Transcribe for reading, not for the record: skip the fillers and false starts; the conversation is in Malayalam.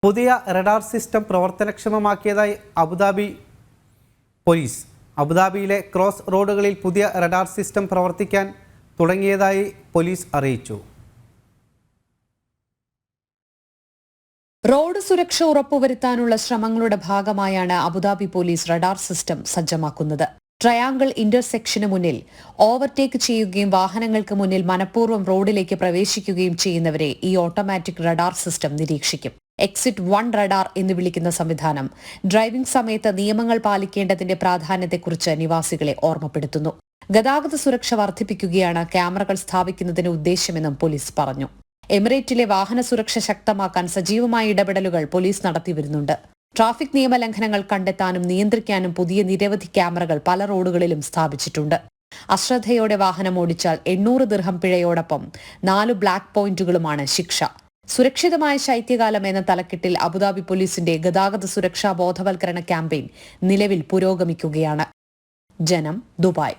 പുതിയ റഡാർ സിസ്റ്റം പ്രവർത്തനക്ഷമമാക്കിയതായി അബുദാബി പോലീസ്. അബുദാബിയിലെ ക്രോസ് റോഡുകളിൽ പുതിയ റഡാർ സിസ്റ്റം പ്രവർത്തിക്കാൻ തുടങ്ങിയതായി പോലീസ് അറിയിച്ചു. റോഡ് സുരക്ഷ ഉറപ്പുവരുത്താനുള്ള ശ്രമങ്ങളുടെ ഭാഗമായാണ് അബുദാബി പോലീസ് റഡാർ സിസ്റ്റം സജ്ജമാക്കുന്നത്. ട്രയാങ്കിൾ ഇന്റർസെക്ഷന് മുന്നിൽ ഓവർടേക്ക് ചെയ്യുകയും വാഹനങ്ങൾക്ക് മുന്നിൽ മനഃപൂർവ്വം റോഡിലേക്ക് പ്രവേശിക്കുകയും ചെയ്യുന്നവരെ ഈ ഓട്ടോമാറ്റിക് റഡാർ സിസ്റ്റം നിരീക്ഷിക്കും. എക്സിറ്റ് 1 റഡാർ എന്ന് വിളിക്കുന്ന സംവിധാനം ഡ്രൈവിംഗ് സമയത്ത് നിയമങ്ങൾ പാലിക്കേണ്ടതിന്റെ പ്രാധാന്യത്തെക്കുറിച്ച് നിവാസികളെ ഓർമ്മപ്പെടുത്തുന്നു. ഗതാഗത സുരക്ഷ വർദ്ധിപ്പിക്കുകയാണ് ക്യാമറകൾ സ്ഥാപിക്കുന്നതിന് ഉദ്ദേശമെന്നും പോലീസ് പറഞ്ഞു. എമിറേറ്റിലെ വാഹന സുരക്ഷ ശക്തമാക്കാൻ സജീവമായ ഇടപെടലുകൾ പോലീസ് നടത്തിവരുന്നുണ്ട്. ട്രാഫിക് നിയമലംഘനങ്ങൾ കണ്ടെത്താനും നിയന്ത്രിക്കാനും പുതിയ നിരവധി ക്യാമറകൾ പല റോഡുകളിലും സ്ഥാപിച്ചിട്ടുണ്ട്. അശ്രദ്ധയോടെ വാഹനം ഓടിച്ചാൽ 800 ദിർഹം പിഴയോടൊപ്പം 4 ബ്ലാക്ക് പോയിന്റുകളുമാണ് ശിക്ഷ. സുരക്ഷിതമായ ശൈത്യകാലം എന്ന തലക്കെട്ടിൽ അബുദാബി പോലീസിന്റെ ഗതാഗത സുരക്ഷാ ബോധവൽക്കരണ ക്യാമ്പയിൻ നിലവിൽ പുരോഗമിക്കുകയാണ്. ജനം, ദുബായ്.